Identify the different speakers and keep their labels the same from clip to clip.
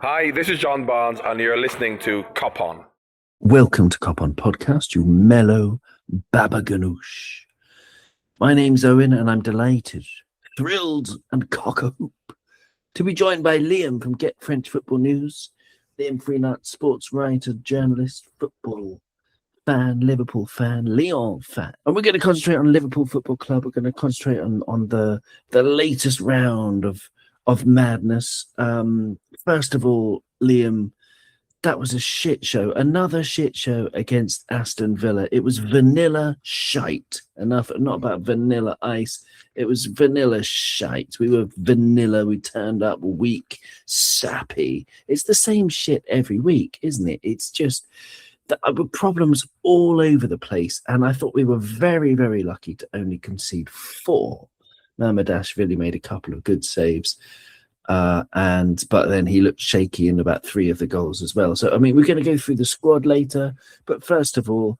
Speaker 1: Hi, this is John Barnes, and you're listening to Cop On.
Speaker 2: Welcome to Cop On Podcast, you mellow babaganoush. My name's Owen, and I'm delighted, thrilled, and cock-a-hoop to be joined by Liam from Get French Football News. Liam freelance sports writer, journalist, football fan, Liverpool fan, Lyon fan. And we're going to concentrate on Liverpool Football Club. We're going to concentrate on the latest round of madness. First of all, Liam, that was a shit show. Another shit show against Aston Villa. It was vanilla shite. Enough, not about vanilla ice. It was vanilla shite. We were vanilla. We turned up weak, sappy. It's the same shit every week, isn't it? It's just problems all over the place. And I thought we were very, very lucky to only concede 4. Mamadashvili made a couple of good saves. But then he looked shaky in about 3 of the goals as well. So, I mean, we're going to go through the squad later. But first of all,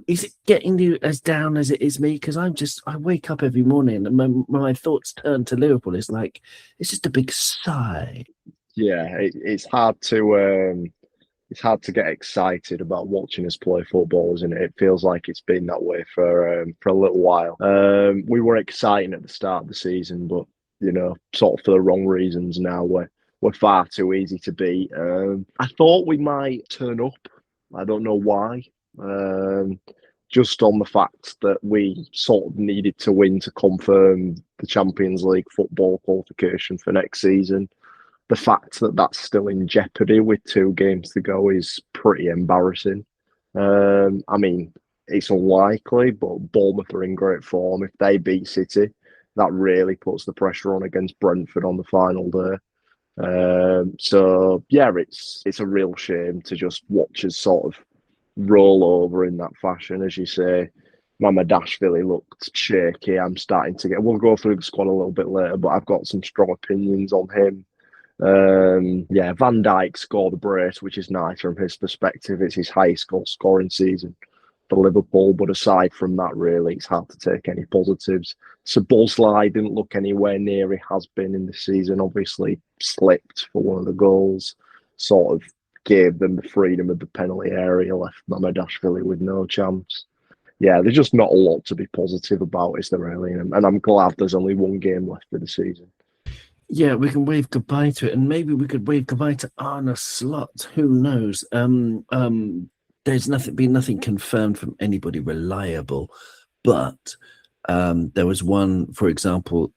Speaker 2: is it getting you as down as it is me? Because I wake up every morning and my thoughts turn to Liverpool. It's just a big sigh.
Speaker 3: Yeah, it's hard to get excited about watching us play football, isn't it? It feels like it's been that way for a little while. We were exciting at the start of the season, but sort of for the wrong reasons now. We're far too easy to beat. I thought we might turn up. I don't know why. Just on the fact that we sort of needed to win to confirm the Champions League football qualification for next season. The fact that that's still in jeopardy with 2 games to go is pretty embarrassing. I mean, it's unlikely, but Bournemouth are in great form. If they beat City, that really puts the pressure on against Brentford on the final day. So yeah, it's a real shame to just watch us sort of roll over in that fashion. As you say, Mamadashvili looked shaky. We'll go through the squad a little bit later, but I've got some strong opinions on him. Van Dijk scored a brace, which is nice from his perspective. It's his highest goal scoring season for Liverpool, but aside from that, really, it's hard to take any positives. Szoboszlai didn't look anywhere near he has been in the season. Obviously, slipped for one of the goals, sort of gave them the freedom of the penalty area, left Mamadashvili with no chance. Yeah, there's just not a lot to be positive about, is there really? And I'm glad there's only 1 game left of the season.
Speaker 2: Yeah, we can wave goodbye to it, and maybe we could wave goodbye to Arne Slot. Who knows? There's been nothing confirmed from anybody reliable, but there was one, for example,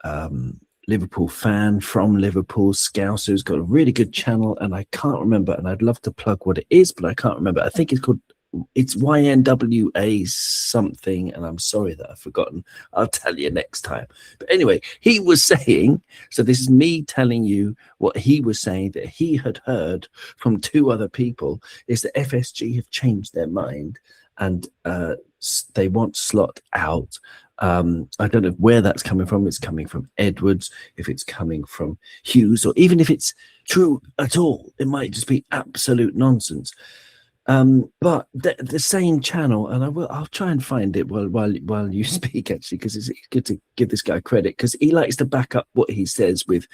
Speaker 2: Liverpool fan from Liverpool, Scouse, who's got a really good channel, and I can't remember, and I'd love to plug what it is, but I can't remember. I think it's YNWA something, and I'm sorry that I've forgotten. I'll tell you next time. But anyway, he was saying, so this is me telling you what he was saying, that he had heard from 2 other people, is that FSG have changed their mind and they want Slot out. I don't know where that's coming from. It's coming from Edwards, if it's coming from Hughes, or even if it's true at all, it might just be absolute nonsense. But the same channel, and I'll try and find it while you speak, actually, because it's good to give this guy credit, because he likes to back up what he says with,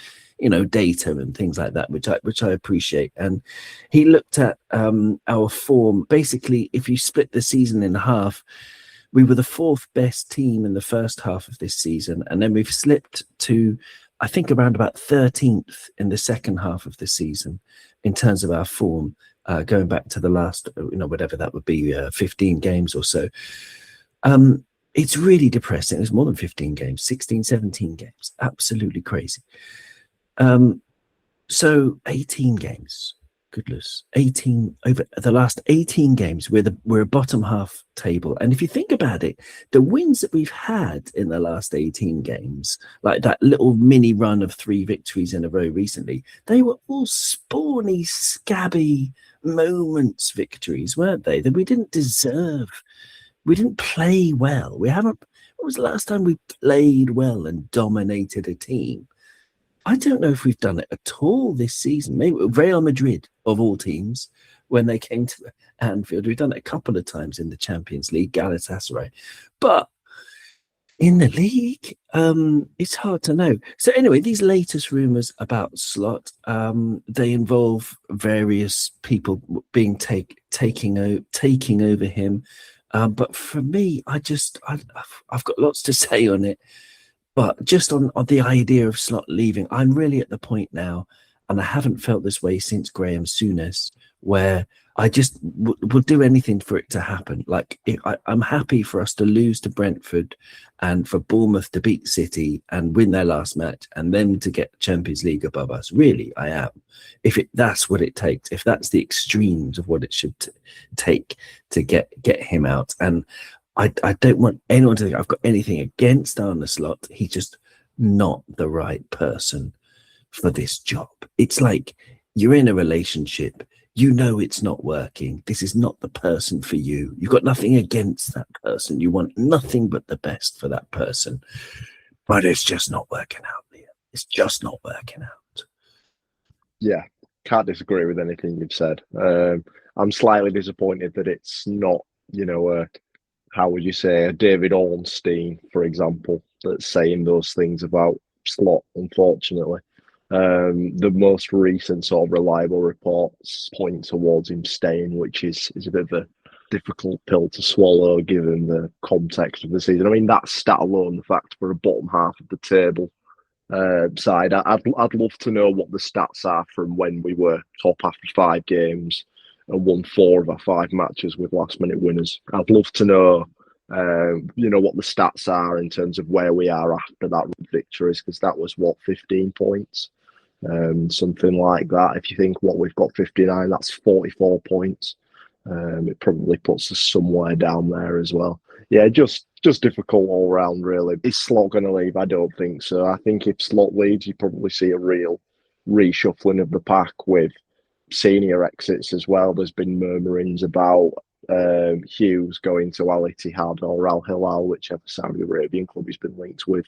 Speaker 2: data and things like that, which I appreciate. And he looked at our form. Basically, if you split the season in half, we were the 4th best team in the first half of this season, and then we've slipped to, I think, around about 13th in the second half of the season in terms of our form. Going back to the last, whatever that would be, 15 games or so. It's really depressing. It's more than 15 games, 16, 17 games. Absolutely crazy. So 18 games. Goodness. 18 over the last 18 games, we're a bottom half table. And if you think about it, the wins that we've had in the last 18 games, like that little mini run of 3 victories in a row recently, they were all spawny, scabby moments victories, weren't they? That we didn't deserve. We didn't play well. When was the last time we played well and dominated a team? I don't know if we've done it at all this season. Maybe Real Madrid, of all teams, when they came to Anfield. We've done it a couple of times in the Champions League, Galatasaray. But In the league, it's hard to know. So anyway, these latest rumours about Slot, they involve various people being taking over him. But for me, I've got lots to say on it. But just on the idea of Slot leaving, I'm really at the point now, and I haven't felt this way since Graham Souness, where I just would do anything for it to happen. Like I'm happy for us to lose to Brentford, and for Bournemouth to beat City and win their last match, and them to get Champions League above us. Really, I am. If that's what it takes, if that's the extremes of what it should take to get him out, and I don't want anyone to think I've got anything against Arne Slot. He's just not the right person for this job. It's like you're in a relationship. You know it's not working. This is not the person for you. You've got nothing against that person. You want nothing but the best for that person. But it's just not working out, Liam. It's just not working out.
Speaker 3: Yeah, can't disagree with anything you've said. I'm slightly disappointed that it's not, how would you say, a David Ornstein, for example, that's saying those things about Slot, unfortunately. The most recent sort of reliable reports point towards him staying, which is a bit of a difficult pill to swallow given the context of the season. I mean, that stat alone, the fact we're a bottom half of the table side, I'd love to know what the stats are from when we were top after 5 games and won 4 of our 5 matches with last-minute winners. I'd love to know, what the stats are in terms of where we are after that victories, because that was, 15 points? Something like that. If you think what we've got 59, that's 44 points. It probably puts us somewhere down there as well. Yeah, just difficult all round, really. Is Slot going to leave? I don't think so. I think if Slot leaves, you probably see a real reshuffling of the pack with senior exits as well. There's been murmurings about Hughes going to Al Ittihad or Al Hilal, whichever Saudi Arabian club he's been linked with.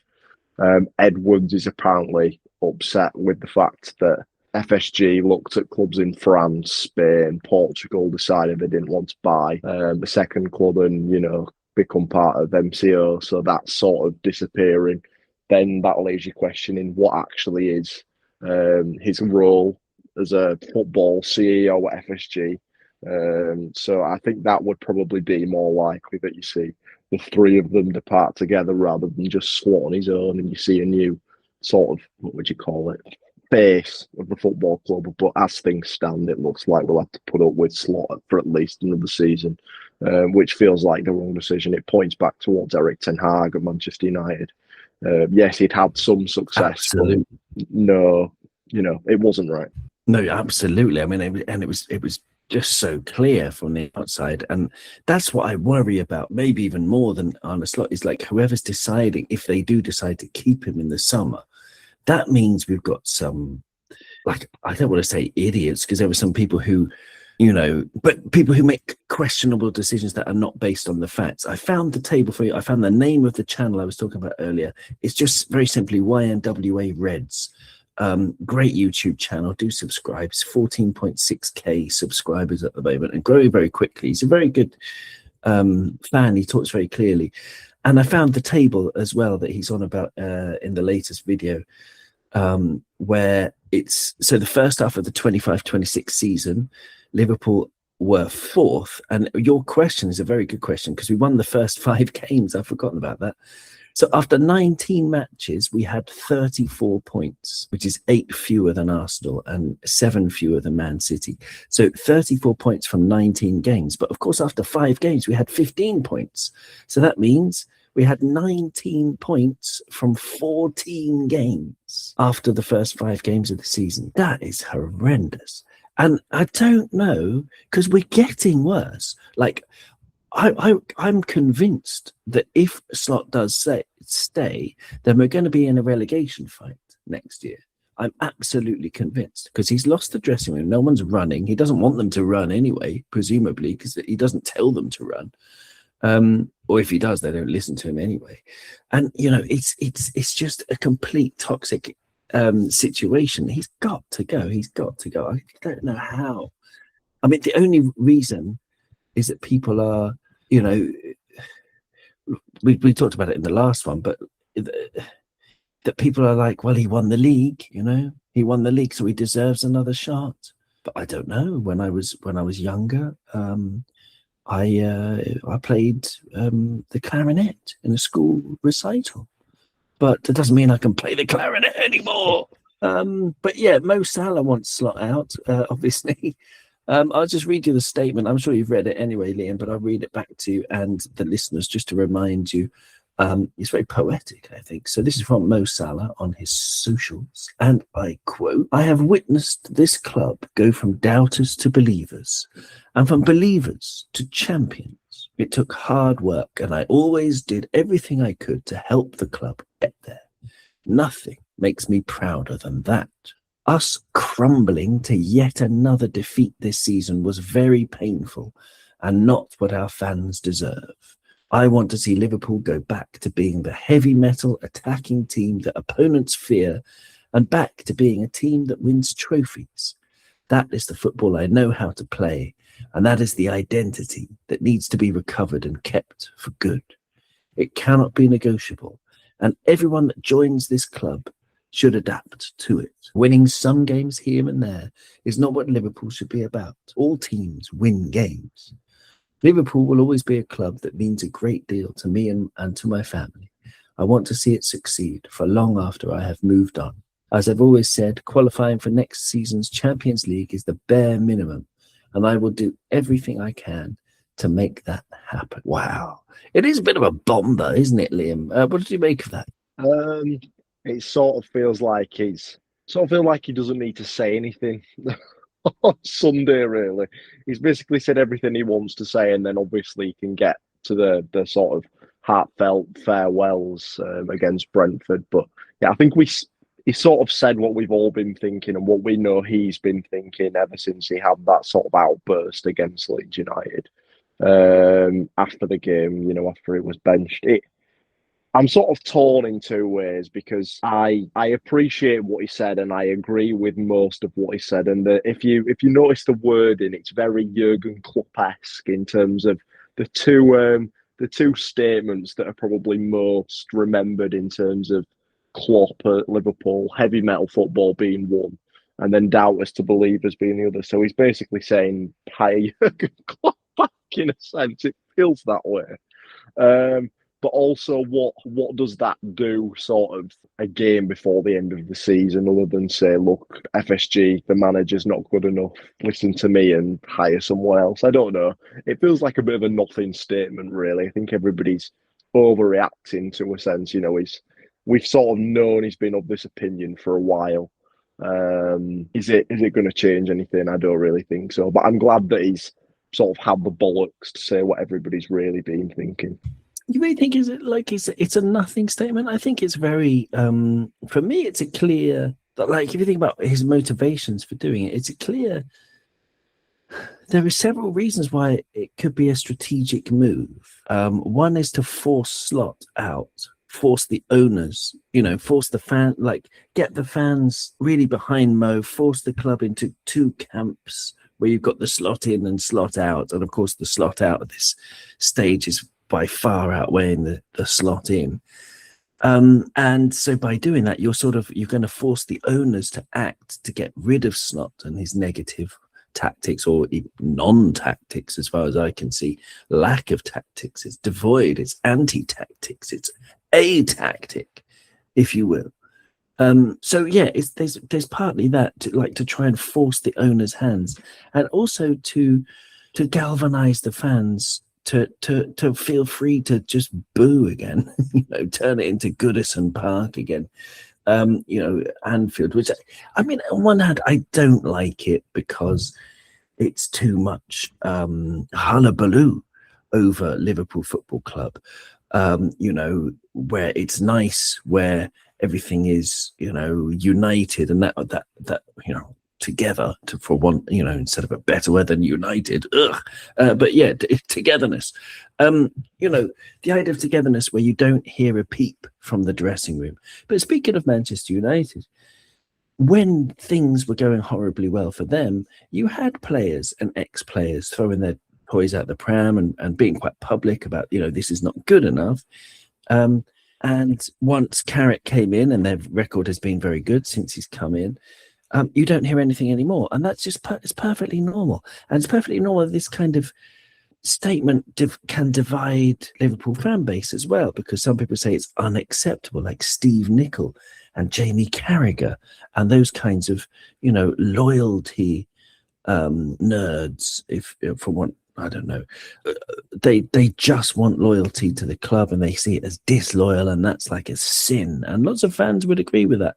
Speaker 3: Edwards is apparently upset with the fact that FSG looked at clubs in France, Spain, Portugal, decided they didn't want to buy the second club and, become part of MCO. So that's sort of disappearing. Then that leaves you questioning what actually is his role as a football CEO at FSG. So I think that would probably be more likely that you see the 3 of them depart together rather than just Slot on his own, and you see a new sort of, what would you call it, face of the football club. But as things stand, it looks like we'll have to put up with Slot for at least another season, which feels like the wrong decision. It points back towards Eric Ten Hag at Manchester United. Yes, he'd had some success,
Speaker 2: Absolutely.
Speaker 3: but no, it wasn't right.
Speaker 2: No, absolutely. I mean, it was just so clear from the outside, and that's what I worry about. Maybe even more than Arne Slot is like whoever's deciding, if they do decide to keep him in the summer, that means we've got some, like, I don't want to say idiots, because there were some people who, but people who make questionable decisions that are not based on the facts. I found the table for you. I found the name of the channel I was talking about earlier. It's just very simply YNWA Reds. Great YouTube channel. Do subscribe. It's 14.6k subscribers at the moment and growing very quickly. He's a very good fan. He talks very clearly. And I found the table as well that he's on about in the latest video, where it's, so the first half of the 25-26 season, Liverpool were 4th. And your question is a very good question, because we won the first 5 games. I've forgotten about that. So after 19 matches, we had 34 points, which is 8 fewer than Arsenal and 7 fewer than Man City. So 34 points from 19 games. But of course, after 5 games, we had 15 points. So that means we had 19 points from 14 games after the first 5 games of the season. That is horrendous. And I don't know, because we're getting worse. Like, I'm convinced that if Slot does stay, then we're going to be in a relegation fight next year. I'm absolutely convinced, because he's lost the dressing room. No one's running. He doesn't want them to run anyway, presumably, because he doesn't tell them to run. Or if he does, they don't listen to him anyway. And it's just a complete toxic situation. He's got to go. He's got to go. I don't know how. I mean, the only reason is that people are, we talked about it in the last one, but that people are like, well, he won the league, he won the league, so he deserves another shot. But I don't know. When I was younger, I played the clarinet in a school recital, but that doesn't mean I can play the clarinet anymore. But yeah, Mo Salah wants Slot out, obviously. I'll just read you the statement. I'm sure you've read it anyway, Liam, but I'll read it back to you and the listeners just to remind you. It's very poetic, I think. So this is from Mo Salah on his socials, and I quote, "I have witnessed this club go from doubters to believers, and from believers to champions. It took hard work, and I always did everything I could to help the club get there. Nothing makes me prouder than that. Us crumbling to yet another defeat this season was very painful and not what our fans deserve. I want to see Liverpool go back to being the heavy metal attacking team that opponents fear and back to being a team that wins trophies. That is the football I know how to play, and that is the identity that needs to be recovered and kept for good. It cannot be negotiable, and everyone that joins this club should adapt to it. Winning some games here and there is not what Liverpool should be about. All teams win games. Liverpool will always be a club that means a great deal to me and to my family. I want to see it succeed for long after I have moved on. As I've always said, qualifying for next season's Champions League is the bare minimum, and I will do everything I can to make that happen." Wow. It is a bit of a bomber, isn't it, Liam? What did you make of that?
Speaker 3: It sort of feels like he doesn't need to say anything on Sunday, really. He's basically said everything he wants to say, and then obviously he can get to the sort of heartfelt farewells against Brentford. But yeah, I think he sort of said what we've all been thinking and what we know he's been thinking ever since he had that sort of outburst against Leeds United after the game, after it was benched. I'm sort of torn in two ways, because I appreciate what he said and I agree with most of what he said. And if you notice the wording, it's very Jurgen Klopp-esque in terms of the two statements that are probably most remembered in terms of Klopp at Liverpool: heavy metal football being one, and then doubters to believers being the other. So he's basically saying hire Jurgen Klopp back, in a sense. It feels that way. But also, what does that do sort of a game before the end of the season, other than say, look, FSG, the manager's not good enough, listen to me and hire someone else? I don't know. It feels like a bit of a nothing statement, really. I think everybody's overreacting to a sense. We've sort of known he's been of this opinion for a while. Is it going to change anything? I don't really think so. But I'm glad that he's sort of had the bollocks to say what everybody's really been thinking.
Speaker 2: You may think it's a nothing statement. I think it's very for me it's a clear, like, if you think about his motivations for doing it, it's a clear, there are several reasons why it could be a strategic move. One is to force Slot out, force the owners, force the fan, like, get the fans really behind Mo, force the club into two camps where you've got the Slot in and Slot out. And of course the Slot out at this stage is by far outweighing the Slot in. And so by doing that, you're going to force the owners to act to get rid of Slot and his negative tactics, or non-tactics, as far as I can see. Lack of tactics. It's devoid. It's anti-tactics. It's a tactic, if you will. So yeah, there's partly that, to try and force the owners' hands, and also to galvanize the fans to feel free to just boo again, turn it into Goodison Park again, Anfield, which, I mean, on one hand, I don't like it because it's too much hullabaloo over Liverpool Football Club, where it's nice, where everything is, united, and that together, for one, instead of a better word than united. But yeah, togetherness. The idea of togetherness where you don't hear a peep from the dressing room. But speaking of Manchester United, when things were going horribly well for them, you had players and ex-players throwing their toys out the pram and being quite public about, this is not good enough. And once Carrick came in, and their record has been very good since he's come in, you don't hear anything anymore. And that's just it's perfectly normal. And it's perfectly normal. This kind of statement can divide Liverpool fan base as well, because some people say it's unacceptable, like Steve Nicol and Jamie Carragher and those kinds of, loyalty nerds, if from what I don't know, they just want loyalty to the club, and they see it as disloyal, and that's like a sin. And lots of fans would agree with that.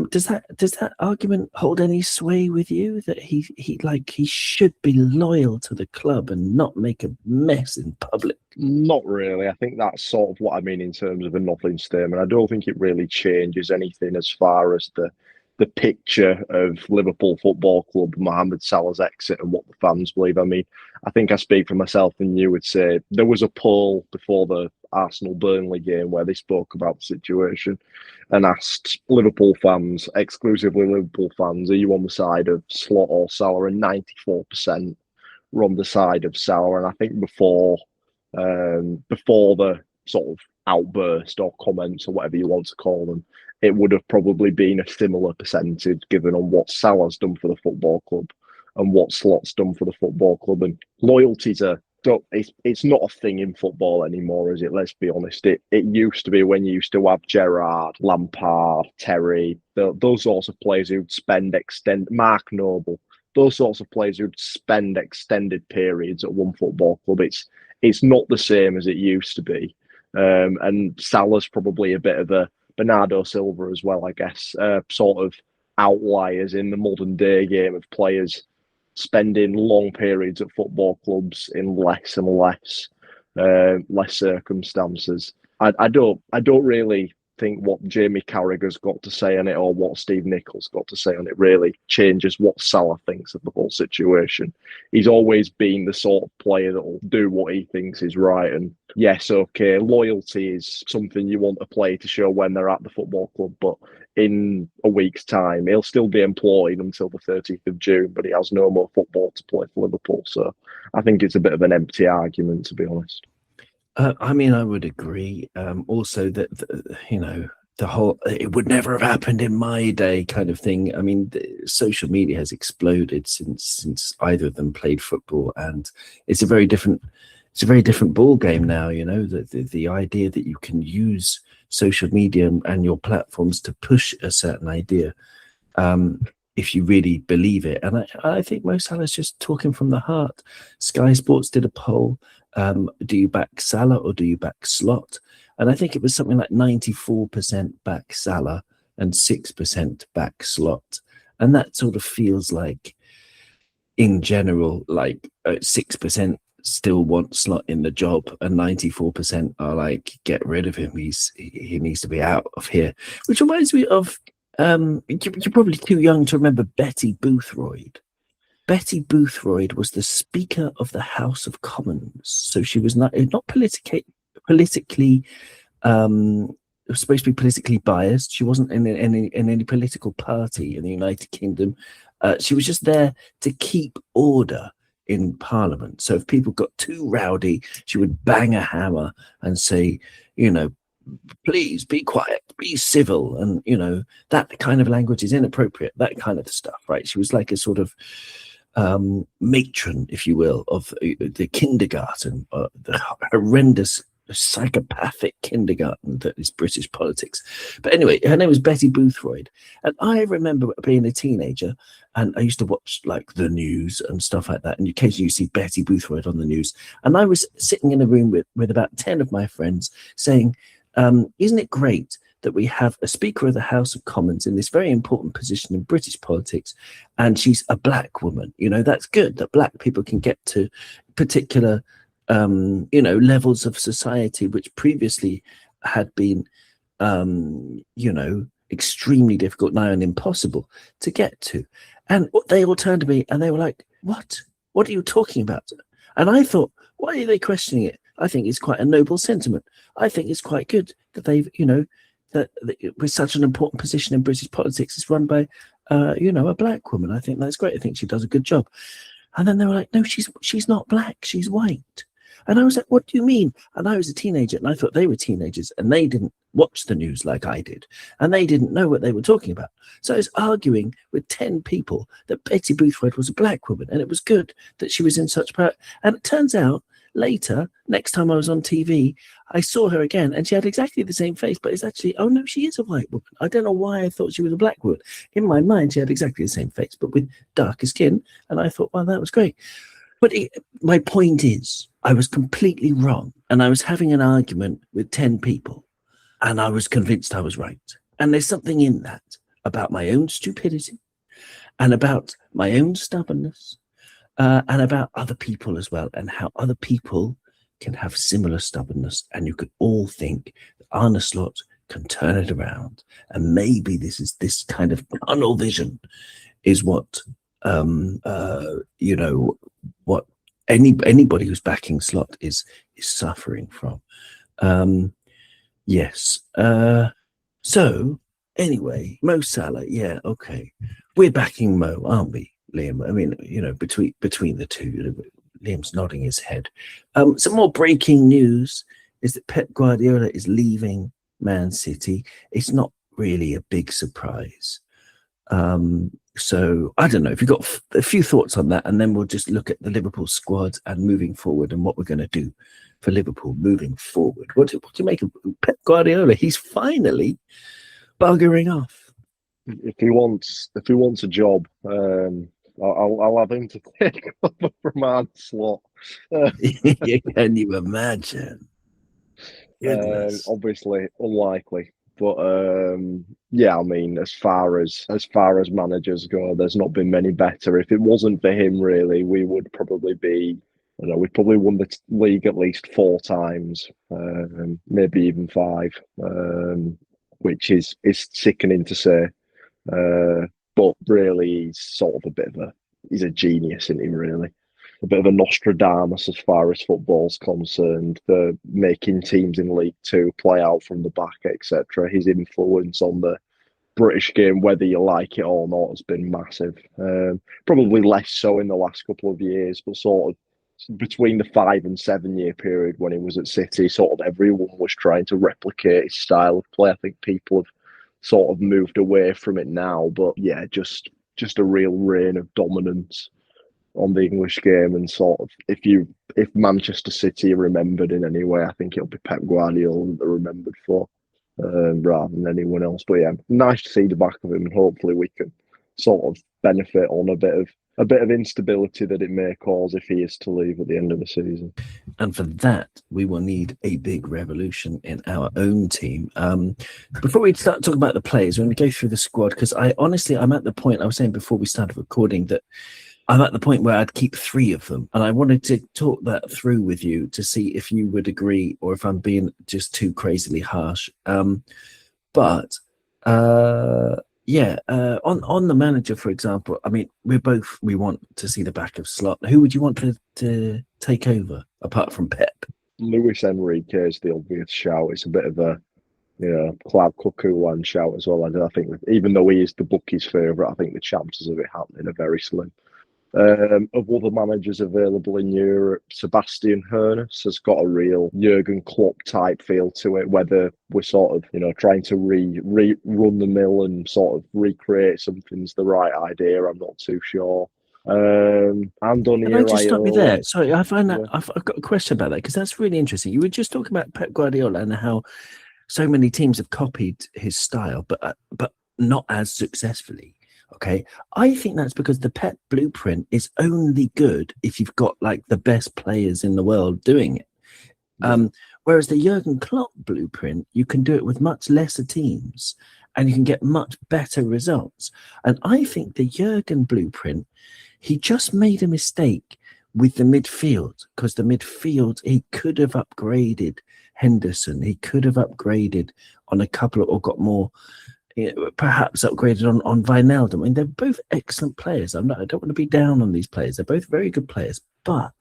Speaker 2: Does that argument hold any sway with you, that he should be loyal to the club and not make a mess in public?
Speaker 3: Not really. I think that's sort of what I mean in terms of a nothing statement. I don't think it really changes anything as far as the picture of Liverpool Football Club, Mohamed Salah's exit, and what the fans believe. I mean, I think I speak for myself, and you would say there was a poll before the Arsenal-Burnley game where they spoke about the situation and asked Liverpool fans, exclusively Liverpool fans, are you on the side of Slot or Salah? And 94% were on the side of Salah. And I think before the sort of outburst or comments or whatever you want to call them, it would have probably been a similar percentage given on what Salah's done for the football club and what Slot's done for the football club. And loyalties it's not a thing in football anymore, is it? Let's be honest. It used to be, when you used to have Gerrard, Lampard, Terry, those sorts of players who'd Mark Noble, those sorts of players who'd spend extended periods at one football club. It's not the same as it used to be. And Salah's probably a bit of a Bernardo Silva as well, I guess, sort of outliers in the modern day game of players spending long periods at football clubs in less and less circumstances. I don't really think what Jamie Carragher's got to say on it or what Steve Nicol's got to say on it really changes what Salah thinks of the whole situation. He's always been the sort of player that will do what he thinks is right. And yes, okay, loyalty is something you want a player to show when they're at the football club, but in a week's time, he'll still be employed until the 30th of June, but he has no more football to play for Liverpool. So I think it's a bit of an empty argument, to be honest.
Speaker 2: I mean, I would agree. Also, that the whole "it would never have happened in my day" kind of thing. I mean, social media has exploded since either of them played football, and it's a very different ball game now. The idea that you can use social media and your platforms to push a certain idea, if you really believe it. And I think Mo Salah's just talking from the heart. Sky Sports did a poll. Do you back Salah or do you back Slot? And I think it was something like 94% back Salah and 6% back Slot. And that sort of feels like, in general, like 6% still want Slot in the job and 94% are like, get rid of him. He needs to be out of here. Which reminds me of, you're probably too young to remember Betty Boothroyd. Betty Boothroyd was the Speaker of the House of Commons. So she was not politically was supposed to be politically biased. She wasn't in any political party in the United Kingdom. She was just there to keep order in Parliament. So if people got too rowdy, she would bang a hammer and say, please be quiet, be civil. And, that kind of language is inappropriate, that kind of stuff, right? She was like a sort of matron, if you will, of the kindergarten, the horrendous psychopathic kindergarten that is British politics. But anyway, her name was Betty Boothroyd. And I remember being a teenager, and I used to watch like the news and stuff like that. And occasionally you see Betty Boothroyd on the news. And I was sitting in a room with about 10 of my friends saying, isn't it great that we have a Speaker of the House of Commons in this very important position in British politics, and she's a black woman? That's good that black people can get to particular levels of society which previously had been extremely difficult, now and impossible to get to. And they all turned to me and they were like, what are you talking about? And I thought, why are they questioning it? I think it's quite a noble sentiment. I think it's quite good that they've that with such an important position in British politics, it's run by a black woman. I think that's great. I think she does a good job. And then they were like, no, she's not black, she's white. And I was like, what do you mean? And I was a teenager, and I thought they were teenagers, and they didn't watch the news like I did, and they didn't know what they were talking about. So I was arguing with 10 people that Betty Boothroyd was a black woman, and it was good that she was in such power. And it turns out later, next time I was on TV, I saw her again, and she had exactly the same face, but it's actually, oh no, she is a white woman. I don't know why I thought she was a black woman. In my mind, she had exactly the same face, but with darker skin, and I thought, well, that was great. But my point is, I was completely wrong, and I was having an argument with 10 people, and I was convinced I was right. And there's something in that about my own stupidity, and about my own stubbornness, and about other people as well, and how other people can have similar stubbornness, and you could all think that Arne Slot can turn it around, and maybe this kind of tunnel vision is what what anybody who's backing Slot is suffering from. Yes. So anyway, Mo Salah, yeah, okay, we're backing Mo, aren't we, Liam? I mean, between the two, Liam's nodding his head. Some more breaking news is that Pep Guardiola is leaving Man City. It's not really a big surprise. So I don't know if you've got a few thoughts on that, and then we'll just look at the Liverpool squad and moving forward and what we're going to do for Liverpool moving forward. What do you make of Pep Guardiola? He's finally buggering off.
Speaker 3: If he wants a job, I'll have him to take over from Arne Slot.
Speaker 2: Can you imagine?
Speaker 3: Obviously unlikely, but yeah, I mean, as far as managers go, there's not been many better. If it wasn't for him, really, we would probably be, we probably won the league at least 4 times, maybe even 5, which is sickening to say. But really, he's sort of he's a genius, isn't he, really? A bit of a Nostradamus as far as football's concerned. The making teams in League Two play out from the back, etc. His influence on the British game, whether you like it or not, has been massive. Probably less so in the last couple of years, but sort of between the 5 and 7 year period when he was at City, sort of everyone was trying to replicate his style of play. I think people have sort of moved away from it now, but yeah, just a real reign of dominance on the English game. And sort of, if Manchester City are remembered in any way, I think it'll be Pep Guardiola that they're remembered for, rather than anyone else. But yeah, nice to see the back of him, and hopefully we can sort of benefit on a bit of instability that it may cause if he is to leave at the end of the season.
Speaker 2: And for that, we will need a big revolution in our own team. Before we start talking about the players, we're going to go through the squad, because I'm at the point, I was saying before we started recording, that I'm at the point where I'd keep 3 of them. And I wanted to talk that through with you to see if you would agree or if I'm being just too crazily harsh. On the manager, for example, I mean, we want to see the back of Slot. Who would you want to take over apart from Pep?
Speaker 3: Luis Enrique is the obvious shout. It's a bit of a Cloud Cuckoo one shout as well. I think even though he is the bookies' favourite, I think the chances of it happening are very slim. Of other managers available in Europe, Sebastian Hoeneß has got a real Jurgen Klopp type feel to it. Whether we're sort of trying to run the mill and sort of recreate something's the right idea, I'm not too sure. Andoni
Speaker 2: Can I just stop you
Speaker 3: Iraola.
Speaker 2: there? Sorry, I find that I've got a question about that, because that's really interesting. You were just talking about Pep Guardiola and how so many teams have copied his style, but not as successfully. Okay, I think that's because the Pep blueprint is only good if you've got like the best players in the world doing it. Whereas the Jurgen Klopp blueprint, you can do it with much lesser teams and you can get much better results. And I think the Jurgen blueprint, he just made a mistake with the midfield, because the midfield, he could have upgraded Henderson. He could have upgraded on a couple or got more, perhaps upgraded on Wijnaldum. I mean, they're both excellent players. I don't want to be down on these players. They're both very good players, but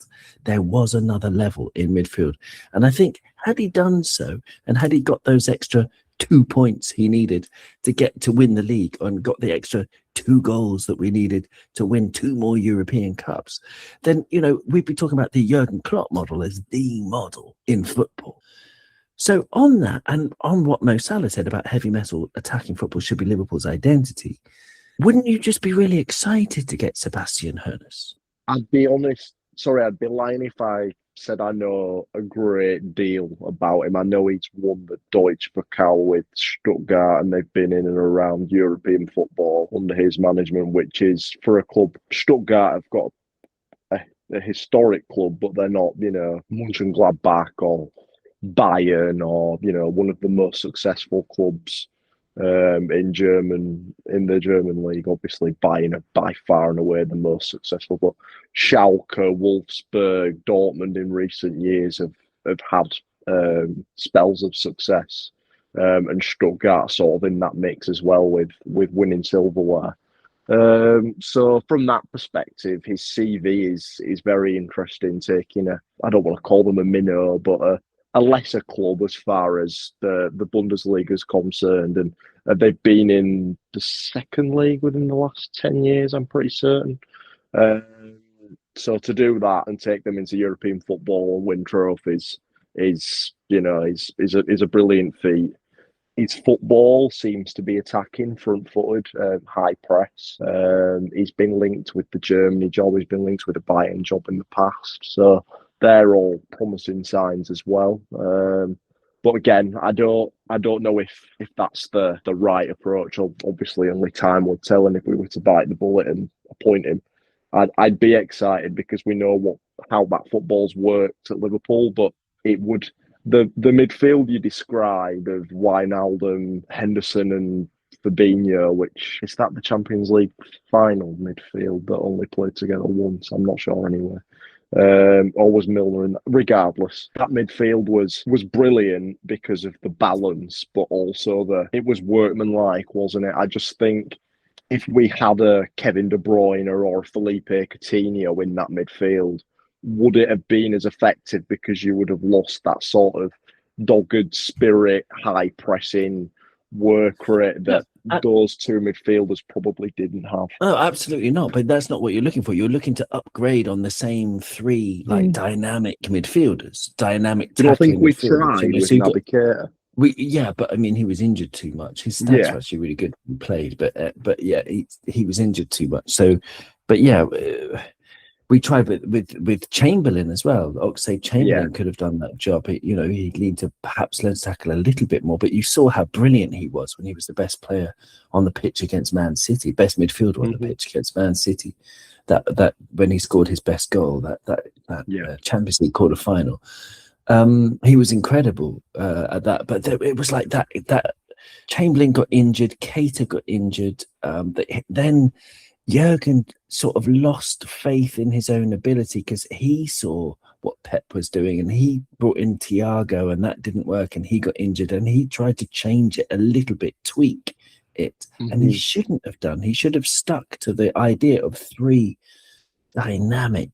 Speaker 2: there was another level in midfield. And I think had he done so, and had he got those extra 2 points he needed to get to win the league, and got the extra 2 goals that we needed to win 2 more European Cups, then, we'd be talking about the Jurgen Klopp model as the model in football. So on that, and on what Mo Salah said about heavy metal attacking football should be Liverpool's identity, wouldn't you just be really excited to get Sebastian Hoeneß?
Speaker 3: I'd be honest. Sorry, I'd be lying if I said I know a great deal about him. I know he's won the Deutsche Pokal with Stuttgart, and they've been in and around European football under his management, which is, for a club, Stuttgart have got a historic club, but they're not, Mönchengladbach or Bayern or, one of the most successful clubs in the German league. Obviously, Bayern are by far and away the most successful, but Schalke, Wolfsburg, Dortmund in recent years have had spells of success, and Stuttgart sort of in that mix as well with winning silverware. So from that perspective, his CV is very interesting. Taking I don't want to call them a minnow, but a lesser club as far as the Bundesliga is concerned, and they've been in the second league within the last 10 years, I'm pretty certain. So to do that and take them into European football and win trophies is a brilliant feat. His football seems to be attacking, front-footed, high press. He's been linked with the Germany job. He's been linked with the Bayern job in the past. So they're all promising signs as well. But again, I don't know if that's the right approach. Obviously, only time will tell. And if we were to bite the bullet and appoint him, I'd be excited, because we know how that football's worked at Liverpool. But it would. The midfield you described of Wijnaldum, Henderson and Fabinho, which is that the Champions League final midfield that only played together once? I'm not sure anyway. Or was Milner in that? Regardless, that midfield was brilliant because of the balance, but also it was workmanlike, wasn't it? I just think if we had a Kevin De Bruyne or Felipe Coutinho in that midfield, would it have been as effective? Because you would have lost that sort of dogged spirit, high pressing work rate that those two midfielders probably didn't have.
Speaker 2: Oh, absolutely not. But that's not what you're looking for. You're looking to upgrade on the same 3 dynamic midfielders, dynamic tackling.
Speaker 3: I think we
Speaker 2: midfielders.
Speaker 3: tried with Naby Keita.
Speaker 2: But I mean, he was injured too much. His stats were actually really good when he played, but yeah, he was injured too much. So, but yeah. We tried with Chamberlain as well. Oxlade-Chamberlain could have done that job. He'd need to perhaps learn to tackle a little bit more. But you saw how brilliant he was when he was the best player on the pitch against Man City, best midfielder on the pitch against Man City. That when he scored his best goal, that Champions League quarter final, he was incredible at that. But it was like that. Chamberlain got injured. Keita got injured. Then Jurgen sort of lost faith in his own ability, because he saw what Pep was doing, and he brought in Thiago, and that didn't work, and he got injured, and he tried to change it a little bit, tweak it, and he shouldn't have done. He should have stuck to the idea of 3 dynamic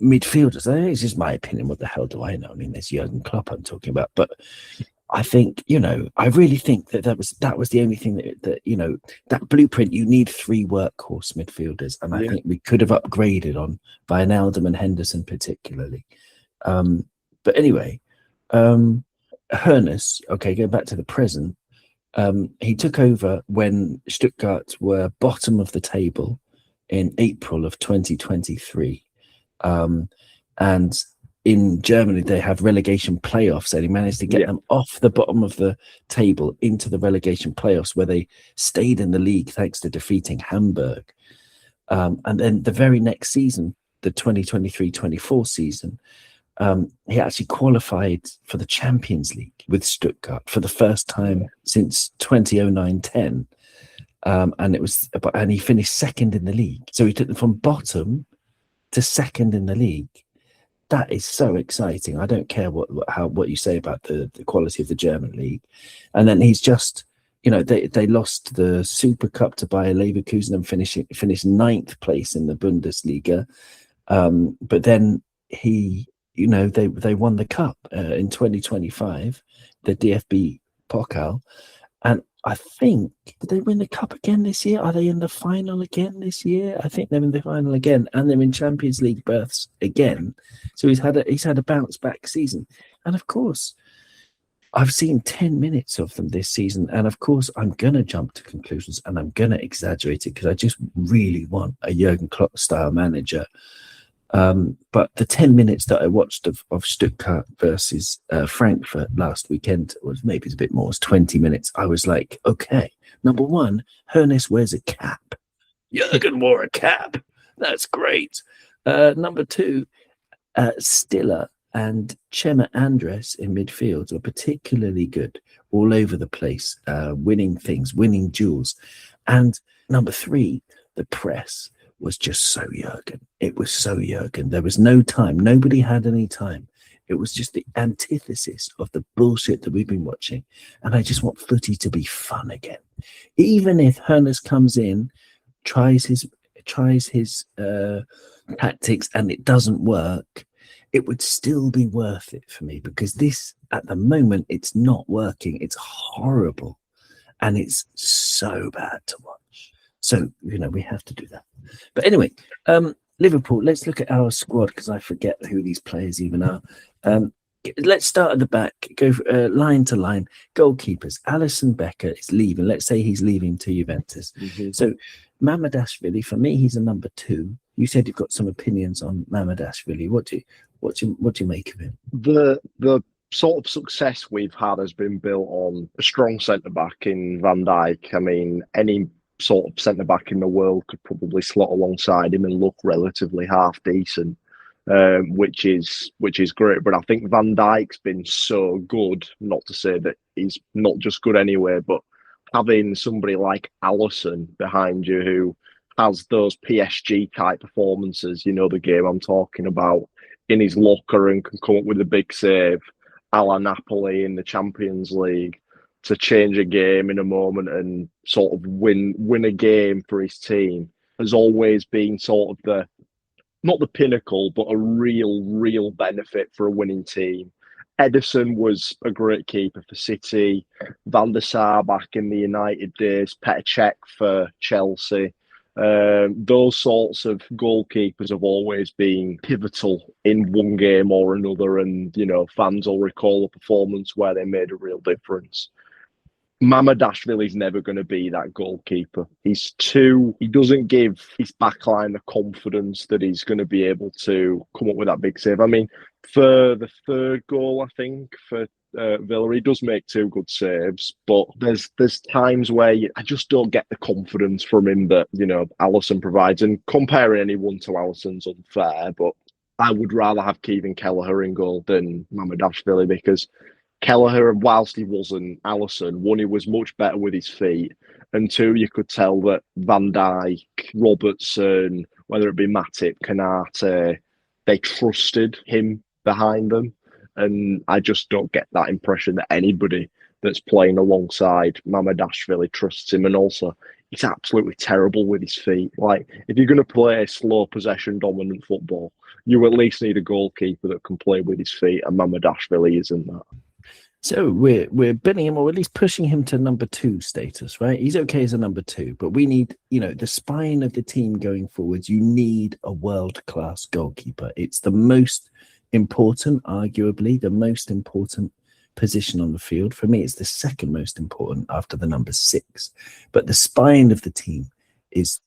Speaker 2: midfielders. It's just my opinion. What the hell do I know? I mean, there's Jurgen Klopp I'm talking about, but I think, I really think that was the only thing that that blueprint. You need 3 workhorse midfielders, and I think we could have upgraded on Wijnaldum and Henderson particularly. But anyway, Hoeneß. Okay, going back to the present. He took over when Stuttgart were bottom of the table in April of 2023, and in Germany, they have relegation playoffs, and he managed to get them off the bottom of the table into the relegation playoffs, where they stayed in the league thanks to defeating Hamburg. And then the very next season, the 2023-24 season, he actually qualified for the Champions League with Stuttgart for the first time since 2009-10. And he finished second in the league. So he took them from bottom to second in the league. That is so exciting. I don't care what you say about the quality of the German league. And then he's just, they lost the Super Cup to Bayer Leverkusen and finished 9th place in the Bundesliga. But then they won the cup in 2025, the DFB Pokal, And I think, did they win the cup again this year? Are they in the final again this year? I think they're in the final again, and they're in Champions League berths again. So he's had a bounce back season. And of course, I've seen 10 minutes of them this season, and of course, I'm going to jump to conclusions and I'm going to exaggerate it because I just really want a Jurgen Klopp style manager. But the 10 minutes that I watched of Stuttgart versus Frankfurt last weekend was maybe a bit more, it was 20 minutes. I was like, okay, number one, Hernes wears a cap. Jurgen wore a cap. That's great. Number two, Stiller and Chema Andres in midfield were particularly good all over the place, winning things, winning duels. And number three, the press was just so Jurgen. It was so Jurgen. There was no time. Nobody had any time. It was just the antithesis of the bullshit that we've been watching. And I just want footy to be fun again. Even if Hernes comes in, tries his tactics and it doesn't work, it would still be worth it for me, because this, at the moment, it's not working. It's horrible. And it's so bad to watch. So, we have to do that. But anyway, Liverpool, let's look at our squad, because I forget who these players even are. Let's start at the back, go line to line. Goalkeepers, Alisson Becker is leaving. Let's say he's leaving to Juventus.
Speaker 3: Mm-hmm.
Speaker 2: So Mamadashvili, for me, he's a number 2. You said you've got some opinions on Mamadashvili. What do you make of him?
Speaker 3: The sort of success we've had has been built on a strong centre-back in Van Dijk. I mean, any sort of centre-back in the world could probably slot alongside him and look relatively half-decent, which is great. But I think Van Dijk's been so good, not to say that he's not just good anyway, but having somebody like Alisson behind you who has those PSG-type performances, the game I'm talking about, in his locker and can come up with a big save, a la Napoli in the Champions League, to change a game in a moment and sort of win a game for his team, has always been sort of not the pinnacle, but a real benefit for a winning team. Ederson was a great keeper for City, Van der Sar back in the United days, Petr Cech for Chelsea. Those sorts of goalkeepers have always been pivotal in one game or another, and fans will recall a performance where they made a real difference. Mamadashvili's never going to be that goalkeeper. He doesn't give his backline the confidence that he's going to be able to come up with that big save. I mean, for the third goal, I think, for Villa, he does make 2 good saves, but there's times where I just don't get the confidence from him that, Alisson provides. And comparing anyone to Alisson's unfair, but I would rather have Kevin Kelleher in goal than Mamadashvili, because Kelleher, whilst he wasn't Alisson, one, he was much better with his feet, and 2, you could tell that Van Dijk, Robertson, whether it be Matip, Kanate, they trusted him behind them. And I just don't get that impression that anybody that's playing alongside Mamadashvili trusts him. And also, he's absolutely terrible with his feet. Like, if you're going to play slow possession dominant football, you at least need a goalkeeper that can play with his feet, and Mamadashvili isn't that.
Speaker 2: So we're bidding him, or at least pushing him to number 2 status, right? He's okay as a number 2, but we need, the spine of the team going forwards. You need a world-class goalkeeper. It's the most important, arguably, the most important position on the field. For me, it's the second most important after the number 6. But the spine of the team is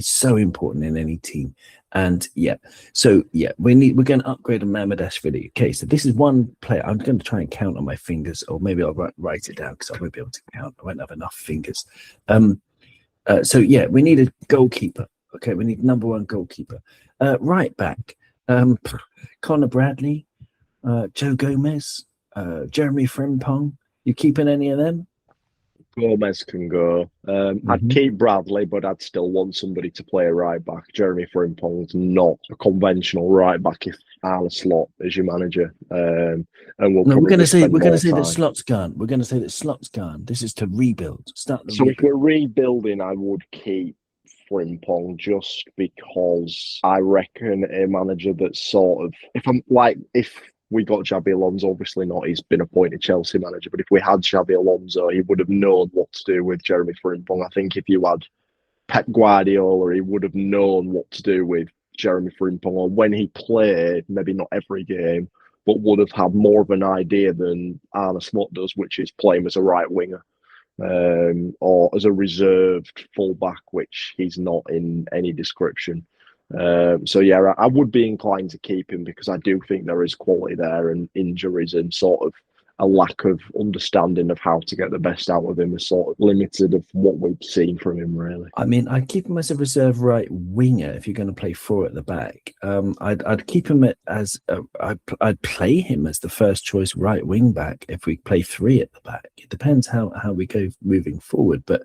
Speaker 2: so important in any team. And we're going to upgrade on Mamadashvili. Okay, so this is one player. I'm going to try and count on my fingers, or maybe I'll write it down because I won't be able to count. I won't have enough fingers. We need a goalkeeper. Okay, we need number 1 goalkeeper. Right back, Connor Bradley, Joe Gomez, Jeremy Frimpong. You keeping any of them?
Speaker 3: Gomez can go. I'd keep Bradley, but I'd still want somebody to play a right back. Jeremy Frimpong's not a conventional right back if Arne Slot is your manager. And we're going to say
Speaker 2: that Slot's gone. We're going to say that Slot's gone. This is to rebuild.
Speaker 3: If we're rebuilding, I would keep Frimpong, just because I reckon a manager that's sort of, if we got Xabi Alonso, obviously not, he's been appointed Chelsea manager, but if we had Xabi Alonso, he would have known what to do with Jeremy Frimpong. I think if you had Pep Guardiola, he would have known what to do with Jeremy Frimpong, or when he played, maybe not every game, but would have had more of an idea than Arne Slot does, which is play him as a right winger. Or as a reserved fullback, which he's not in any description. So yeah, I would be inclined to keep him because I do think there is quality there, and injuries and sort of a lack of understanding of how to get the best out of him is sort of limited of what we've seen from him, really.
Speaker 2: I mean, I'd keep him as a reserve right winger if you're going to play four at the back. I'd keep him I'd play him as the first choice right wing back if we play three at the back. It depends how we go moving forward, but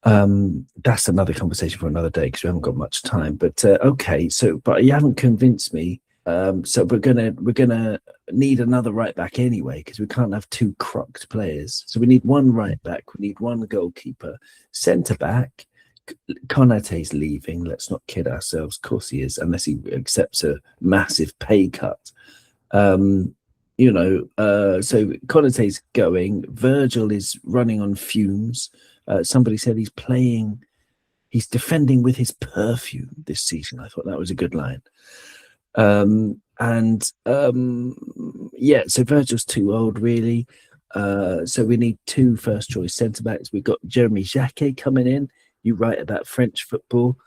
Speaker 2: that's another conversation for another day because we haven't got much time. But okay, but you haven't convinced me. So we're gonna need another right back anyway because we can't have two crocked players. So we need one right back, we need one goalkeeper, centre back. Konate's leaving. Let's not kid ourselves. Of course he is, unless he accepts a massive pay cut. So Konate's going. Virgil is running on fumes. Somebody said he's defending with his perfume this season. I thought that was a good line. So Virgil's too old, really. So we need two first choice centre backs. We've got Jeremy Jacquet coming in. You write about French football.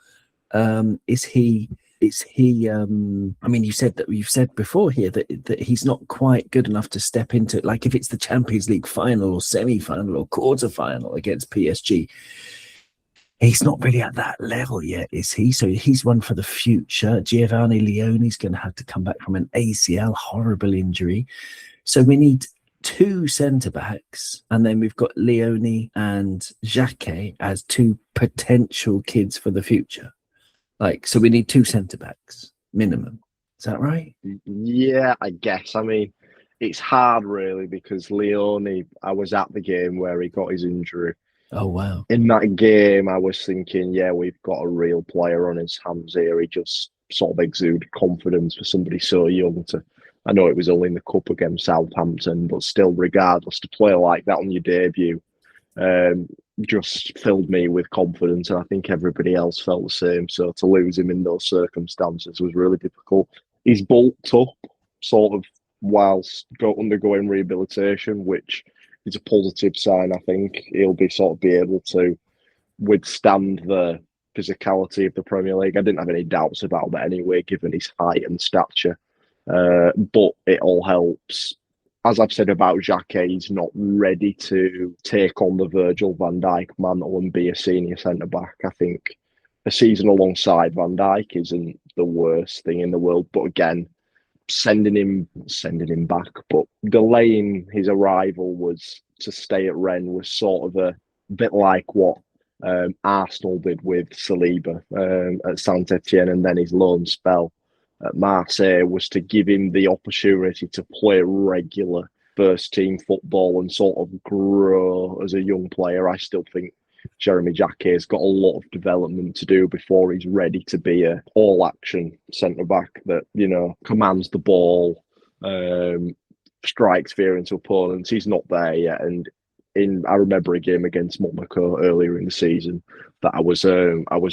Speaker 2: Is he? I mean, you've said before here that he's not quite good enough to step into it. Like if it's the Champions League final or semi-final or quarter-final against PSG. He's not really at that level yet, is he? So he's one for the future. Giovanni Leone's going to have to come back from an ACL, horrible injury. So we need two centre-backs, and then we've got Leone and Jacquet as two potential kids for the future. So we need two centre-backs, minimum. Is that right?
Speaker 3: Yeah, I guess. I mean, it's hard, really, because Leone, I was at the game where he got his injury.
Speaker 2: Oh, wow.
Speaker 3: In that game, I was thinking, yeah, we've got a real player on his hands here. He just sort of exuded confidence for somebody so young I know it was only in the cup against Southampton, but still, regardless, to play like that on your debut just filled me with confidence, and I think everybody else felt the same. So to lose him in those circumstances was really difficult. He's bulked up sort of whilst undergoing rehabilitation, which is a positive sign. I think he'll be able to withstand the physicality of the Premier League. I didn't have any doubts about that anyway, given his height and stature. But it all helps. As I've said about Jacquet, he's not ready to take on the Virgil van Dijk mantle and be a senior centre-back. I think a season alongside Van Dijk isn't the worst thing in the world. But again, sending him back, but delaying his arrival was to stay at Rennes was sort of a bit like what Arsenal did with Saliba at Saint-Etienne, and then his loan spell at Marseille was to give him the opportunity to play regular first team football and sort of grow as a young player. I still think Jeremy Jacquet has got a lot of development to do before he's ready to be a all-action centre-back that, commands the ball, strikes fear into opponents. He's not there yet. And I remember a game against Monaco earlier in the season that I was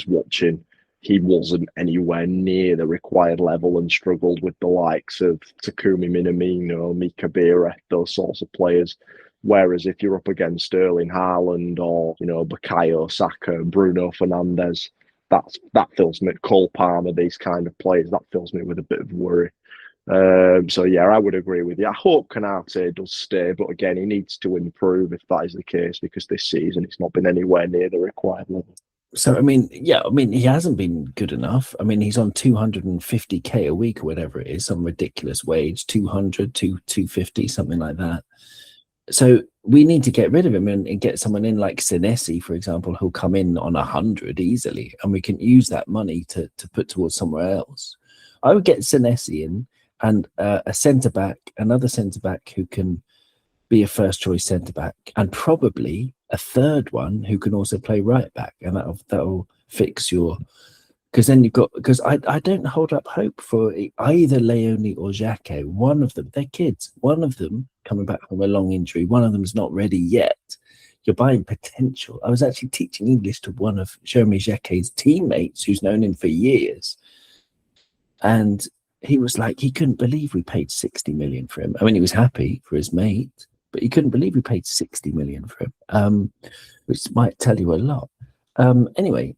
Speaker 3: watching. He wasn't anywhere near the required level and struggled with the likes of Takumi Minamino, Mika Biereth, those sorts of players. Whereas if you're up against Erling Haaland or, Bukayo Saka, Bruno Fernandes, that fills me, Cole Palmer, these kind of players, that fills me with a bit of worry. So yeah, I would agree with you. I hope Konate does stay, but again, he needs to improve if that is the case, because this season it's not been anywhere near the required level.
Speaker 2: So, he hasn't been good enough. I mean, he's on 250k a week or whatever it is, some ridiculous wage, 200 to 250, something like that. So we need to get rid of him and get someone in like Senesi, for example, who'll come in on 100 easily, and we can use that money to put towards somewhere else. I would get Senesi in and a centre-back, another centre-back who can be a first-choice centre-back, and probably a third one who can also play right-back, and that'll fix your Because then you've got, because I don't hold up hope for either Leone or Xhaka. One of them, they're kids. One of them coming back from a long injury. One of them's not ready yet. You're buying potential. I was actually teaching English to one of Jeremy Xhaka's teammates who's known him for years. And he was like, he couldn't believe we paid 60 million for him. I mean, he was happy for his mate, but he couldn't believe we paid 60 million for him, which might tell you a lot. Anyway,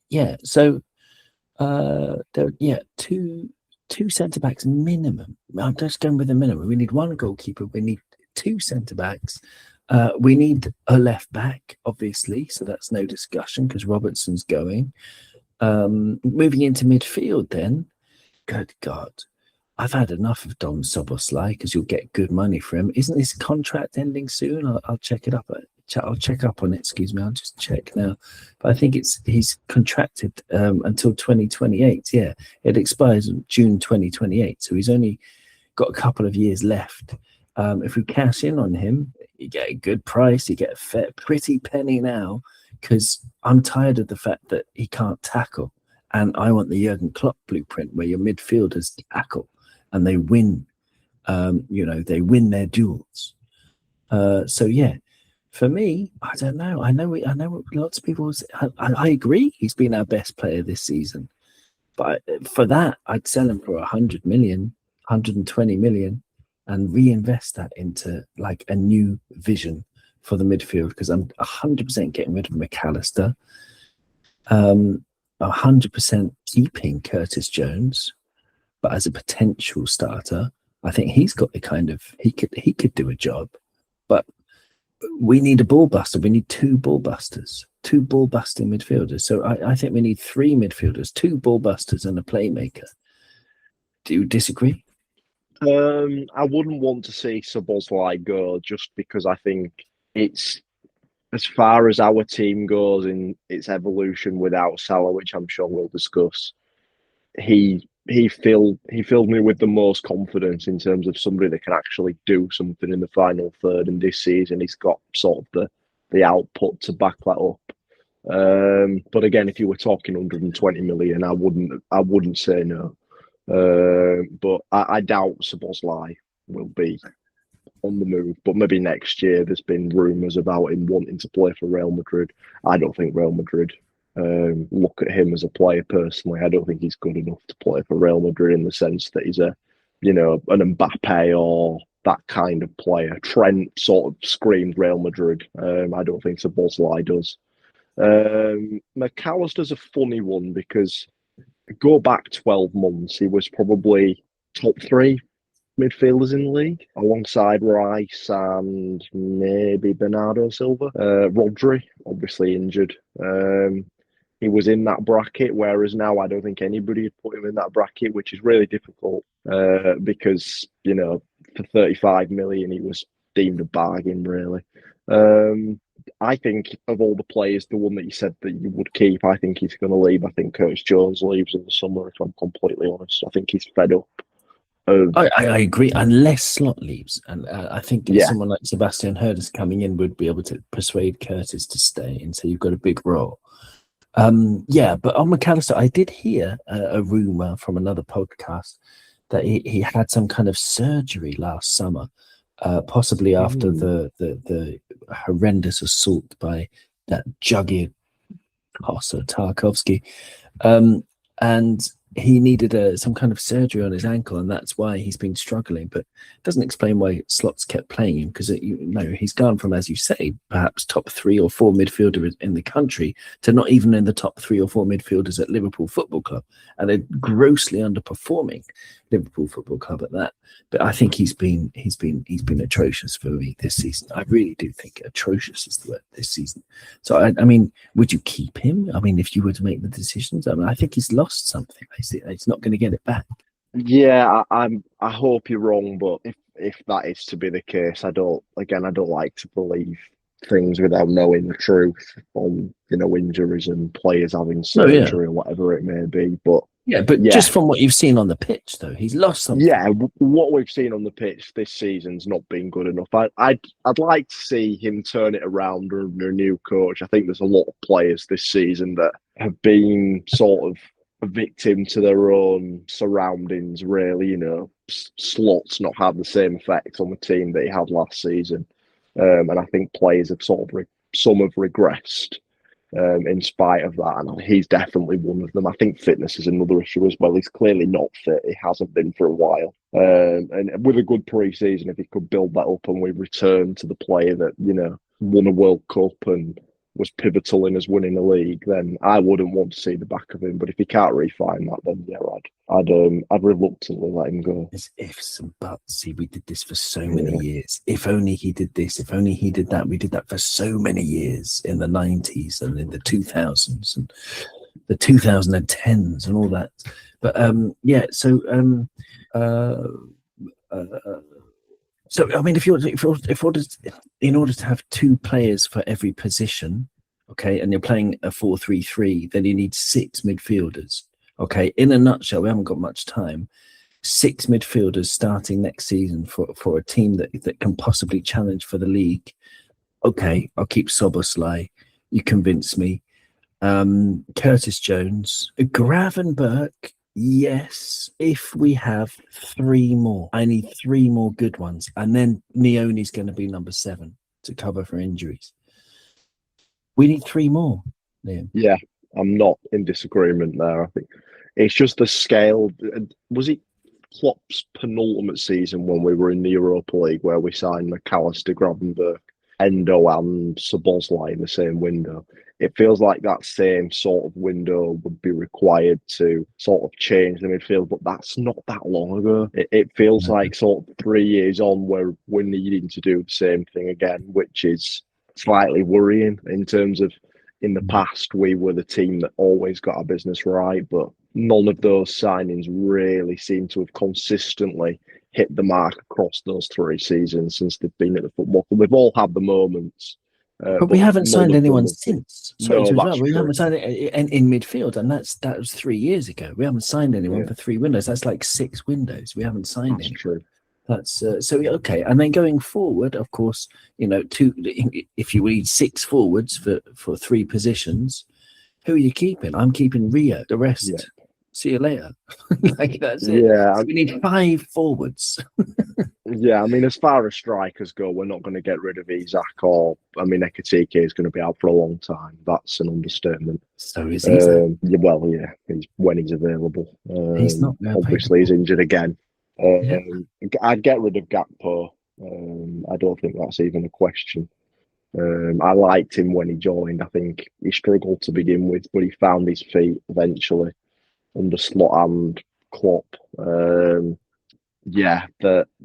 Speaker 2: yeah, so two centre backs minimum. I'm just going with a minimum. We need one goalkeeper. We need two centre backs. We need a left back, obviously, so that's no discussion because Robertson's going. Moving into midfield, then, good God, I've had enough of Dom Soboslai because you'll get good money for him. Isn't his contract ending soon? I'll check it up. I'll check up on it. Excuse me. I'll just check now. But I think he's contracted until 2028. Yeah, it expires in June 2028. So he's only got a couple of years left. If we cash in on him, you get a good price. You get a pretty penny now because I'm tired of the fact that he can't tackle. And I want the Jurgen Klopp blueprint where your midfielders tackle and they win. They win their duels. So yeah. For me, I don't know. I know lots of people. I agree. He's been our best player this season, but for that, I'd sell him for 100 million, 120 million, and reinvest that into like a new vision for the midfield. Because I'm 100% getting rid of McAllister, 100% keeping Curtis Jones, but as a potential starter, I think he's got the kind of he could do a job, but. We need a ball buster. We need two ball busters, two ball busting midfielders. So I think we need three midfielders, two ball busters, and a playmaker. Do you disagree?
Speaker 3: I wouldn't want to see Szoboszlai go just because I think it's as far as our team goes in its evolution without Salah, which I'm sure we'll discuss. He filled me with the most confidence in terms of somebody that can actually do something in the final third. And this season, he's got sort of the output to back that up. But again, if you were talking 120 million, I wouldn't say no. But I doubt Szoboszlai will be on the move. But maybe next year. There's been rumours about him wanting to play for Real Madrid. I don't think Real Madrid look at him as a player personally. I don't think he's good enough to play for Real Madrid in the sense that he's an Mbappe or that kind of player. Trent sort of screamed Real Madrid. I don't think Szoboszlai does. McAllister's a funny one because go back 12 months, he was probably top three midfielders in the league alongside Rice and maybe Bernardo Silva. Rodri, obviously injured. He was in that bracket, whereas now I don't think anybody would put him in that bracket, which is really difficult because, for 35 million, he was deemed a bargain, really. I think of all the players, the one that you said that you would keep, I think he's going to leave. I think Curtis Jones leaves in the summer, if I'm completely honest. I think he's fed up.
Speaker 2: I agree, unless Slot leaves. And I think someone like Sebastian Hoeneß coming in would be able to persuade Curtis to stay. And so you've got a big role. But on McAllister, I did hear a rumor from another podcast that he had some kind of surgery last summer, possibly after the horrendous assault by that Juggy Tarkovsky. And he needed some kind of surgery on his ankle, and that's why he's been struggling. But it doesn't explain why Slot's kept playing him, because he's gone from, as you say, perhaps top 3 or 4 midfielders in the country to not even in the top 3 or 4 midfielders at Liverpool Football Club, and a grossly underperforming Liverpool Football Club at that. But I think he's been atrocious for me this season. I really do think atrocious is the word this season. So I mean, would you keep him? I mean, if you were to make the decisions, I think he's lost something. He's not going to get it back.
Speaker 3: Yeah, I hope you're wrong, but if that is to be the case, I don't like to believe things without knowing the truth on injuries and players having surgery or whatever it may be. But
Speaker 2: Yeah, but
Speaker 3: Yeah.
Speaker 2: just from what you've seen on the pitch, though, he's lost something.
Speaker 3: Yeah, what we've seen on the pitch this season's not been good enough. I'd like to see him turn it around under a new coach. I think there's a lot of players this season that have been sort of a victim to their own surroundings. Really, Slot's not had the same effect on the team that he had last season, and I think players have some have regressed. In spite of that, and he's definitely one of them. I think fitness is another issue as well. He's clearly not fit. He hasn't been for a while. And with a good pre-season, if he could build that up and we return to the player that, won a World Cup and was pivotal in us winning the league, then I wouldn't want to see the back of him. But if he can't refine that, then yeah, I'd reluctantly let him go.
Speaker 2: There's ifs and buts. See, we did this for so many years. If only he did this. If only he did that. We did that for so many years in the 90s and in the 2000s and the 2010s and all that. But so I mean, in order to have two players for every position, okay, and you're playing a 4-3-3, then you need 6 midfielders. Okay, in a nutshell, we haven't got much time. 6 midfielders starting next season for a team that can possibly challenge for the league. Okay, I'll keep Soboslai. You convince me. Curtis Jones, Gravenberch. Yes, if we have 3 more. I need 3 more good ones. And then Neoni's going to be number 7 to cover for injuries. We need 3 more, Liam.
Speaker 3: Yeah, I'm not in disagreement there. I think it's just the scale. Was it Klopp's penultimate season when we were in the Europa League where we signed McAllister, Gravenberch, Endo and Szoboszlai in the same window? It feels like that same sort of window would be required to sort of change the midfield, but that's not that long ago. It feels like sort of 3 years on we're needing to do the same thing again, which is slightly worrying in terms of in the past we were the team that always got our business right, but none of those signings really seem to have consistently hit the mark across those 3 seasons since they've been at the football club. They've all had the moments.
Speaker 2: But we haven't signed anyone since. Sorry
Speaker 3: No,
Speaker 2: to interrupt.
Speaker 3: that's
Speaker 2: We
Speaker 3: true.
Speaker 2: haven't signed it in midfield, and that was 3 years ago. We haven't signed anyone for 3 windows. That's like 6 windows. We haven't signed
Speaker 3: That's
Speaker 2: anyone.
Speaker 3: true.
Speaker 2: That's so okay. And then going forward, of course, if you need 6 forwards for 3 positions, who are you keeping? I'm keeping Rio. The rest, see you later. Like that's it.
Speaker 3: Yeah,
Speaker 2: So we need 5 forwards.
Speaker 3: Yeah, I mean, as far as strikers go, we're not going to get rid of Isak Ekitike is going to be out for a long time. That's an understatement.
Speaker 2: So is Isak.
Speaker 3: He's when he's available.
Speaker 2: He's not
Speaker 3: obviously he's injured again. I'd get rid of Gakpo. I don't think that's even a question. I liked him when he joined. I think he struggled to begin with, but he found his feet eventually under Slot and Klopp. The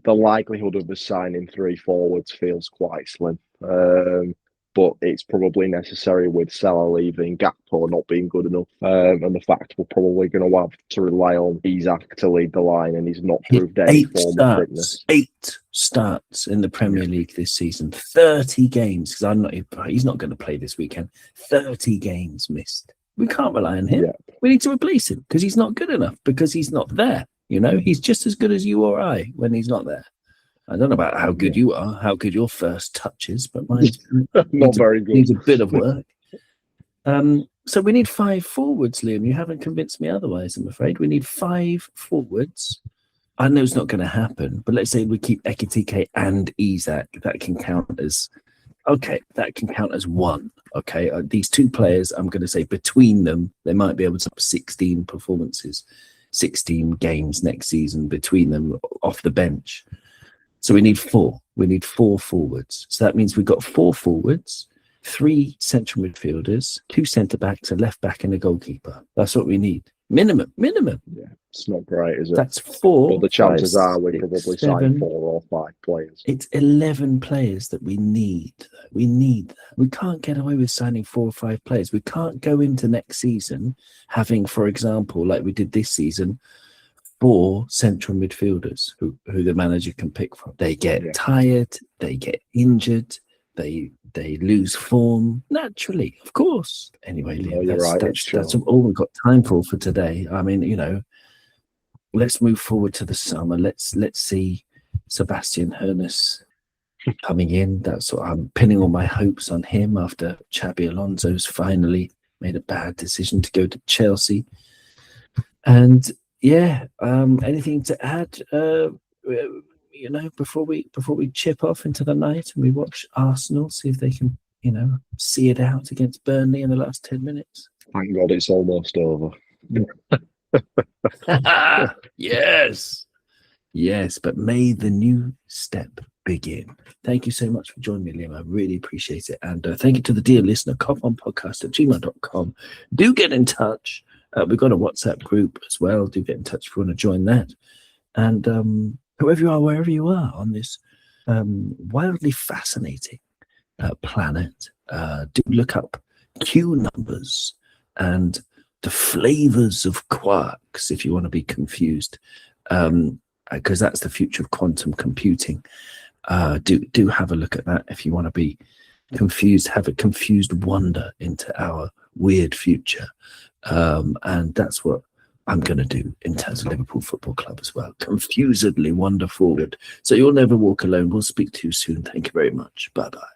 Speaker 3: likelihood of us signing 3 forwards feels quite slim. But it's probably necessary with Salah leaving, Gakpo not being good enough, and the fact we're probably going to have to rely on Isak to lead the line, and he's not proved any form of fitness.
Speaker 2: 8 starts in the Premier League this season, 30 games, because he's not going to play this weekend, 30 games missed. We can't rely on him. Yeah. We need to replace him because he's not good enough, because he's not there. He's just as good as you or I when he's not there. I don't know about how good you are, how good your first touch is, but mine's
Speaker 3: not very good.
Speaker 2: Needs a bit of work. So we need 5 forwards, Liam. You haven't convinced me otherwise, I'm afraid. We need 5 forwards. I know it's not going to happen, but let's say we keep Ekitike and Isak. That can count as 1. Okay, these 2 players, I'm going to say between them, they might be able to have 16 performances, 16 games next season between them off the bench. So we need 4. We need 4 forwards. So that means we've got 4 forwards, 3 central midfielders, 2 centre backs, a left back, and a goalkeeper. That's what we need. Minimum. Yeah,
Speaker 3: it's not great, is it?
Speaker 2: That's 4.
Speaker 3: But the chances are we probably sign 4 or 5 players.
Speaker 2: It's 11 players that we need. We need that. We can't get away with signing 4 or 5 players. We can't go into next season having, for example, like we did this season, 4 central midfielders who the manager can pick from. They get tired, they get injured, they lose form naturally, of course. Anyway,
Speaker 3: No,
Speaker 2: Liam,
Speaker 3: you're right,
Speaker 2: that's all we've got time for today. I mean, let's move forward to the summer. Let's see Sebastian Hoeneß coming in. That's what I'm pinning all my hopes on him after Xabi Alonso's finally made a bad decision to go to Chelsea. And anything to add? Before we chip off into the night and we watch Arsenal, see if they can, see it out against Burnley in the last 10 minutes.
Speaker 3: Thank God it's almost over.
Speaker 2: Yes, but may the new step begin. Thank you so much for joining me, Liam. I really appreciate it. And thank you to the dear listener, coponpodcast@gmail.com. Do get in touch. We've got a WhatsApp group as well. Do get in touch if you want to join that. And whoever you are, wherever you are on this wildly fascinating planet, do look up Q numbers and the flavors of quarks if you want to be confused, because that's the future of quantum computing. Do have a look at that if you want to be confused, have a confused wonder into our weird future. And that's what I'm going to do in terms of Liverpool Football Club as well. Confusedly wander forward. So you'll never walk alone. We'll speak to you soon. Thank you very much. Bye-bye.